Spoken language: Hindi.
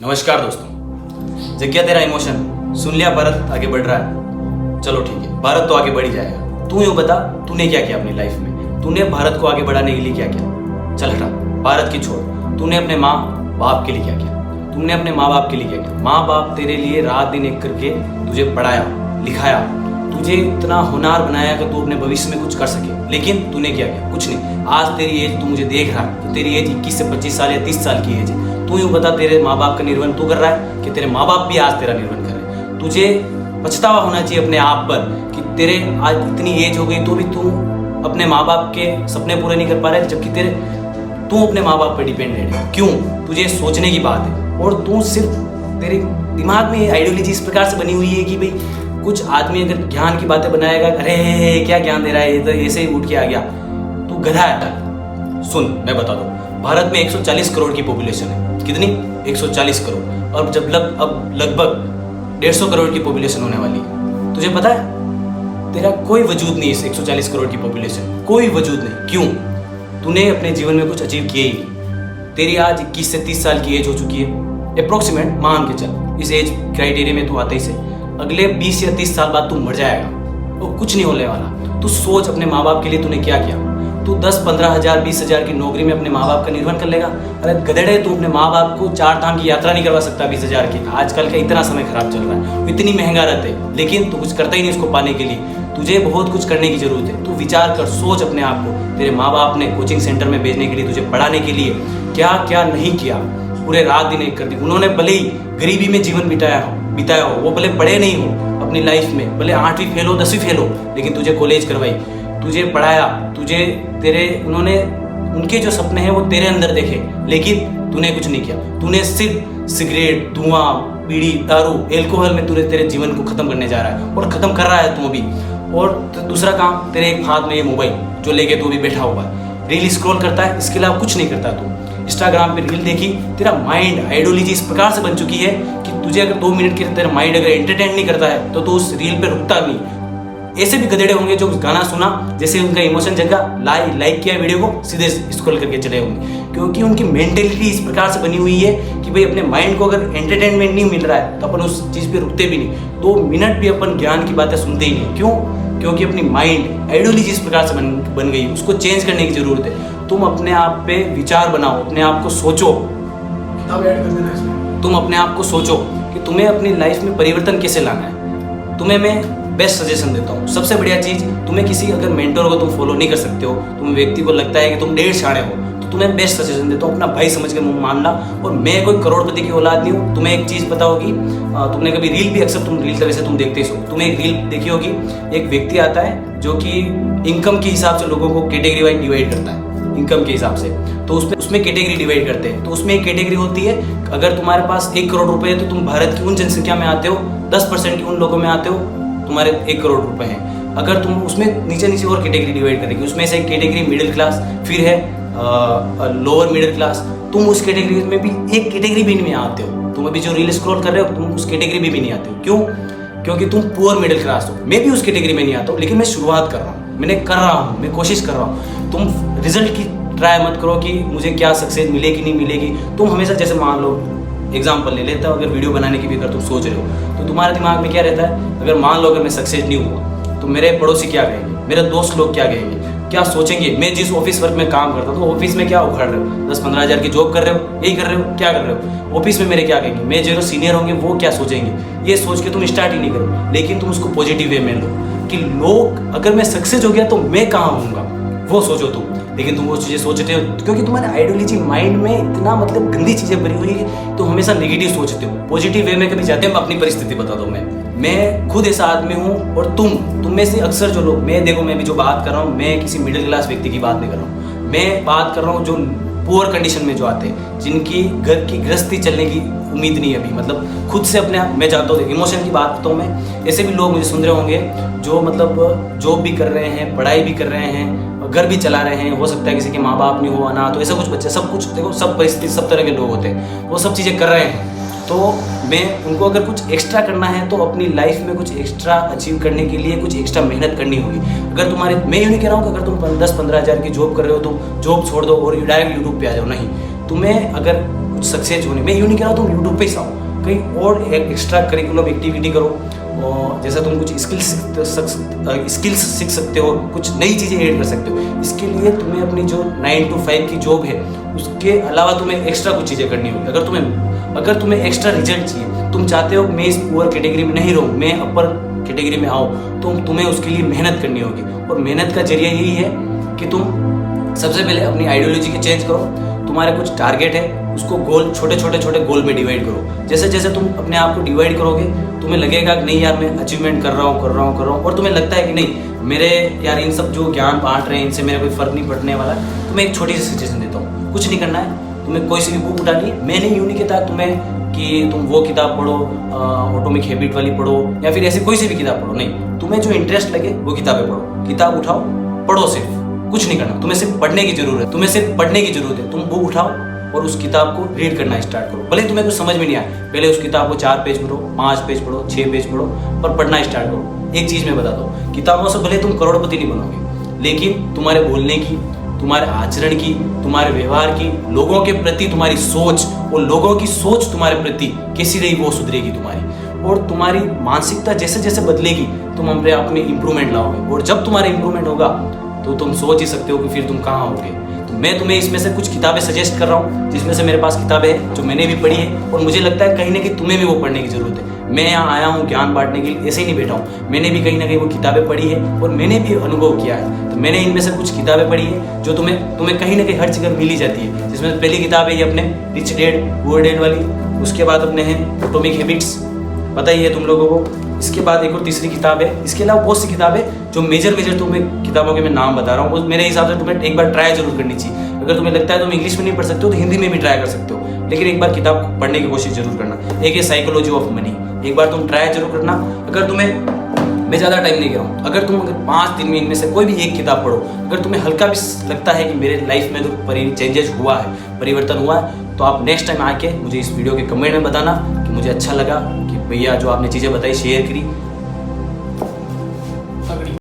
नमस्कार दोस्तों। जग्या तेरा इमोशन सुन लिया। भारत आगे बढ़ रहा है, चलो ठीक है, भारत तो आगे बढ़ ही जाएगा। तू यूँ बता, तूने क्या किया अपनी लाइफ में? तूने भारत को आगे बढ़ाने के लिए क्या किया? चल हटा, भारत की छोड़, तूने अपने माँ बाप के लिए क्या किया? तुमने अपने माँ बाप के लिए क्या किया? माँ बाप तेरे लिए रात दिन एक करके तुझे पढ़ाया लिखाया, तुझे इतना होनहार बनाया कि तू अपने भविष्य में कुछ कर सके। लेकिन तूने क्या किया? कुछ नहीं। आज तेरी एज, तू मुझे देख रहा है तो तेरी एज 21 से 25 साल या 30 साल की एज है। तू यूँ बता, तेरे माँ बाप का निर्वहन तू कर रहा है कि तेरे माँ बाप भी आज तेरा निर्वहन कर रहे हैं? तुझे पछतावा होना चाहिए अपने आप पर कि तेरे आज इतनी एज हो गई तो भी तू अपने माँ बाप के सपने पूरे नहीं कर पा रहा है, जबकि तू अपने माँ बाप पर डिपेंडेंट है। क्यों? तुझे सोचने की बात है। और तू सिर्फ, तेरे दिमाग में आइडियोलॉजी इस प्रकार से बनी हुई है कि भाई कुछ आदमी अगर ज्ञान की बातें बनाएगा, अरे क्या ज्ञान दे रहा है, ये तो ऐसे ही उठ के आ गया, तू गधा है। सुन, मैं बता दूं, भारत में 140 करोड़ की पॉपुलेशन है। कितनी? 140 करोड़। और जब अब लगभग 150 करोड़ की पॉपुलेशन होने वाली है। तुझे पता है तेरा कोई वजूद नहीं है। 140 करोड़ की पॉपुलेशन, कोई वजूद नहीं। क्यों? तूने अपने जीवन में कुछ अचीव किए ही नहीं। तेरी आज 21 से 30 साल की एज हो चुकी है, अप्रोक्सीमेट मान के चल। इस एज क्राइटेरिया में तू आते ही से अगले 20 या 30 साल बाद तू मर जाएगा और कुछ नहीं होने वाला। तू सोच, अपने माँ बाप के लिए तूने क्या किया? तू 10-15 हज़ार 20 हज़ार की नौकरी में अपने माँ बाप का निर्वहन कर लेगा? अरे गधेड़े, तू अपने माँ बाप को 4 धाम की यात्रा नहीं करवा सकता 20 हज़ार की। आजकल का इतना समय खराब चल रहा है, इतनी महंगा रहता है, लेकिन तू कुछ करता ही नहीं उसको पाने के लिए। तुझे बहुत कुछ करने की जरूरत है। तू विचार कर, सोच अपने आप को। तेरे माँ बाप ने कोचिंग सेंटर में भेजने के लिए, तुझे पढ़ाने के लिए क्या क्या नहीं किया, पूरे रात दिन एक कर दी। उन्होंने भले ही गरीबी में जीवन बिताया हो, वो भले पढ़े नहीं हो अपनी लाइफ में, भले 8वीं फेल हो 10वीं फेल हो, लेकिन तुझे कॉलेज करवाई, तुझे पढ़ाया, उन्होंने उनके जो सपने हैं वो तेरे अंदर देखे, लेकिन तूने कुछ नहीं किया। तूने सिर्फ सिगरेट, धुआं, बीड़ी, दारू, एल्कोहल में तूने तेरे जीवन को खत्म करने जा रहा है और खत्म कर रहा है तू अभी। और दूसरा काम, तेरे एक हाथ में ये मोबाइल जो लेके तू अभी बैठा हुआ है, रील स्क्रॉल करता है, इसके अलावा कुछ नहीं करता तू। इंस्टाग्राम पे रील देखी, तेरा माइंड आइडियोलॉजी इस प्रकार से बन चुकी है कि तुझे अगर 2 मिनट के तेरा माइंड अगर एंटरटेन नहीं करता है तो तू उस रील पे रुकता नहीं। ऐसे भी गधेड़े होंगे जो गाना सुना, जैसे उनका इमोशन जगा, लाइक किया वीडियो को, सीधे स्क्रॉल करके चले होंगे, क्योंकि उनकी मेंटेलिटी इस प्रकार से बनी हुई है कि भाई अपने माइंड को अगर एंटरटेनमेंट नहीं मिल रहा है तो अपन उस चीज़ पे रुकते भी नहीं। 2 मिनट भी अपन ज्ञान की बातें सुनते ही नहीं। क्यों? क्योंकि अपनी माइंड आइडियोलॉजी इस प्रकार से बन गई, उसको चेंज करने की जरूरत है। तुम अपने आप पे विचार बनाओ, अपने आप को सोचो। किताब ऐड कर देना इसमें। तुम अपने आप को सोचो कि तुम्हें अपनी लाइफ में परिवर्तन कैसे लाना है। तुम्हें मैं बेस्ट सजेशन देता हूँ। सबसे बढ़िया चीज़, तुम्हें किसी अगर मेंटर को तुम फॉलो नहीं कर सकते हो, तुम व्यक्ति को लगता है कि तुम 1.5 शाणे हो, तो तुम्हें बेस्ट सजेशन देता हूँ, अपना भाई समझ के मान ला। और मैं कोई करोड़पति की औलाद नहीं हूँ। तुम्हें एक चीज़ पता होगी, तुमने कभी रील भी, अक्सर तुम रील तरह से तुम देखते ही हो, तुम्हें एक रील देखी होगी, एक व्यक्ति आता है जो कि इनकम के हिसाब से लोगों को कैटेगरी वाइज डिवाइड करता है, इनकम के हिसाब से। तो उसमें कैटेगरी डिवाइड करते हैं। तो उसमें एक कैटेगरी होती है, अगर तुम्हारे पास 1 करोड़ रुपए है तो तुम भारत की उन जनसंख्या में आते हो, 10% की उन लोगों में आते हो, तुम्हारे 1 करोड़ रुपए हैं। अगर तुम उसमें नीचे और कैटेगरी डिवाइड करेंगे, उसमें से एक कैटेगरी मिडिल क्लास, फिर है लोअर मिडिल क्लास। तुम उस कैटेगरी में भी एक कैटेगरी भी नहीं आते हो। तुम अभी जो रील स्क्रॉल कर रहे हो, तुम उस कैटेगरी में भी नहीं आते हो। क्यों? क्योंकि तुम पुअर मिडिल क्लास हो। मैं भी उस कैटेगरी में नहीं आता हूँ, लेकिन मैं शुरुआत कर रहा हूँ, मैं कोशिश कर रहा हूँ। तुम रिजल्ट की ट्राई मत करो कि मुझे क्या सक्सेस मिलेगी नहीं मिलेगी। तुम हमेशा, जैसे मान लो एग्जाम्पल ले लेता हो, अगर वीडियो बनाने की भी अगर तुम सोच रहे हो तो तुम्हारे दिमाग में क्या रहता है, अगर मान लो अगर मैं सक्सेस नहीं हुआ तो मेरे पड़ोसी क्या कहेंगे, मेरे दोस्त लोग क्या कहेंगे, क्या सोचेंगे। मैं जिस ऑफिस वर्क में काम करता हूँ, तो ऑफिस में क्या उखाड़ रहे हो, 10-15 हज़ार की जॉब कर रहे हो, यही कर रहे हो, क्या कर रहे हो। ऑफिस में मेरे क्या कहेंगे, मैं जो सीनियर होंगे वो क्या सोचेंगे, ये सोच के तुम स्टार्ट ही नहीं करो। लेकिन तुम उसको पॉजिटिव वे में लो कि लोग, अगर मैं सक्सेस हो गया तो मैं कहाँ होऊंगा, वो सोचो तुम। लेकिन तुम वो चीज़ें सोचते हो क्योंकि तुम्हारे आइडियोलॉजी माइंड में इतना गंदी चीज़ें भरी हुई है, तो हमेशा नेगेटिव सोचते हो। पॉजिटिव वे में कभी जाते हो। अपनी परिस्थिति बता दो, मैं खुद ऐसा आदमी हूँ, और तुम में से अक्सर जो लोग, मैं भी जो बात कर रहा हूँ, मैं किसी मिडिल क्लास व्यक्ति की बात नहीं कर रहा हूँ। मैं बात कर रहा हूँ जो पुअर कंडीशन में जो आते हैं, जिनकी घर की गृहस्थी चलने की उम्मीद नहीं है अभी, मतलब खुद से अपने आप, मैं जानता हूँ, इमोशन की बात करता हूँ मैं। ऐसे भी लोग मुझे सुन रहे होंगे जो मतलब जॉब भी कर रहे हैं, पढ़ाई भी कर रहे हैं, घर भी चला रहे हैं, हो सकता है किसी के माँ बाप नहीं हो, अनाथ, तो ऐसा कुछ बच्चे, सब कुछ देखो, सब परिस्थिति, सब तरह के लोग होते हैं, वो सब चीज़ें कर रहे हैं। तो मैं उनको अगर कुछ एक्स्ट्रा करना है तो अपनी लाइफ में कुछ एक्स्ट्रा अचीव करने के लिए कुछ एक्स्ट्रा मेहनत करनी होगी। अगर तुम्हारे, मैं ये नहीं कह रहा हूँ कि अगर तुम 10-15 हज़ार की जॉब कर रहे हो तो जॉब छोड़ दो और डायरेक्ट यूट्यूब पे आ जाओ, नहीं। तुम्हें अगर कुछ सक्सेस होने, मैं यूँ नहीं कह रहा तुम यूट्यूब पे ही आओ, कहीं और एक्स्ट्रा करिकुलम एक्टिविटी करो, और जैसा तुम कुछ स्किल्स सीख सकते हो, कुछ नई चीज़ें ऐड कर सकते हो। इसके लिए तुम्हें अपनी जो 9 to 5 की जॉब है उसके अलावा तुम्हें एक्स्ट्रा कुछ चीज़ें करनी होगी। अगर तुम्हें एक्स्ट्रा रिजल्ट चाहिए, तुम चाहते हो मैं इस पुअर कैटेगरी में नहीं रहूँ, मैं अपर कैटेगरी में आऊँ, तो तुम्हें उसके लिए मेहनत करनी होगी। और मेहनत का जरिया यही है कि तुम सबसे पहले अपनी आइडियोलॉजी को चेंज करो। तुम्हारे कुछ टारगेट है, उसको गोल छोटे गोल में डिवाइड करो। जैसे जैसे तुम अपने आप को डिवाइड करोगे, तुम्हें लगेगा कि नहीं यार मैं अचीवमेंट कर रहा हूँ, और तुम्हें लगता है कि नहीं मेरे यार इन सब जो ज्ञान बांट रहे हैं इनसे मेरा कोई फर्क नहीं पड़ने वाला, तो मैं एक छोटी सी सजेशन देता हूँ, कुछ नहीं करना है, तुम्हें कोई सी भी बुक उठानी है। मैंने यूँ नहीं कहता तुम्हें कि तुम वो किताब पढ़ो, ऑटोमिक हैबिट वाली पढ़ो, या फिर ऐसी कोई सी भी किताब पढ़ो, नहीं, तुम्हें जो इंटरेस्ट लगे वो किताबें पढ़ो। किताब उठाओ, पढ़ो, सिर्फ कुछ नहीं करना, तुम्हें सिर्फ पढ़ने की जरूरत है। तुम बुक उठाओ और उस किताब को रीड करना स्टार्ट करो। भले तुम्हें कुछ समझ में नहीं आए, पहले उस किताब को 4 पेज पढ़ो, 5 पेज पढ़ो, 6 पेज पढ़ो, पर पढ़ना स्टार्ट करो। एक चीज़ मैं बता दूँ, किताबों से भले तुम करोड़पति नहीं बनोगे, लेकिन तुम्हारे बोलने की, तुम्हारे आचरण की, तुम्हारे व्यवहार की, लोगों के प्रति तुम्हारी सोच, और लोगों की सोच तुम्हारे प्रति कैसी रही वो सुधरेगी तुम्हारी। और तुम्हारी मानसिकता जैसे जैसे बदलेगी तुम अपने आप में इंप्रूवमेंट लाओगे, और जब तुम्हारा इंप्रूवमेंट होगा तो तुम सोच ही सकते हो कि फिर तुम कहाँ होगे। तो मैं तुम्हें इसमें से कुछ किताबें सजेस्ट कर रहा हूँ, जिसमें से मेरे पास किताबें हैं जो मैंने भी पढ़ी है, और मुझे लगता है कहीं ना कहीं तुम्हें भी वो पढ़ने की जरूरत है। मैं यहाँ आया हूँ ज्ञान बांटने के लिए, ऐसे ही नहीं बैठा हूँ, मैंने भी कहीं ना कहीं वो किताबें पढ़ी है और मैंने भी अनुभव किया है। तो मैंने इनमें से कुछ किताबें पढ़ी है जो तुम्हें कहीं ना कहीं हर जगह मिल ही जाती है। जिसमें पहली किताब है ये अपने रिच डैड पुअर डैड वाली, उसके बाद अपने हैं एटॉमिक हैबिट्स, पता ही है तुम लोगों को। इसके बाद एक और तीसरी किताब है। इसके अलावा बहुत सी किताबें जो मेजर तुम्हें किताबों के मैं नाम बता रहा हूँ, वो मेरे हिसाब से तुम्हें एक बार ट्राई जरूर करनी चाहिए। अगर तुम्हें लगता है तुम इंग्लिश में नहीं पढ़ सकते हो तो हिंदी में भी ट्राई कर सकते हो, लेकिन एक बार किताब पढ़ने की कोशिश जरूर करना। एक है साइकोलॉजी ऑफ मनी, एक बार तुम ट्राई जरूर करना। अगर तुम्हें, मैं ज़्यादा टाइम नहीं कह रहा हूँ, अगर 5 दिन में इनमें से कोई भी एक किताब पढ़ो, अगर तुम्हें हल्का भी लगता है कि मेरे लाइफ में तो चेंजेस हुआ है, परिवर्तन हुआ है, तो आप नेक्स्ट टाइम आके मुझे इस वीडियो के कमेंट में बताना कि मुझे अच्छा लगा, कि भैया जो आपने चीज़ें बताई शेयर करी,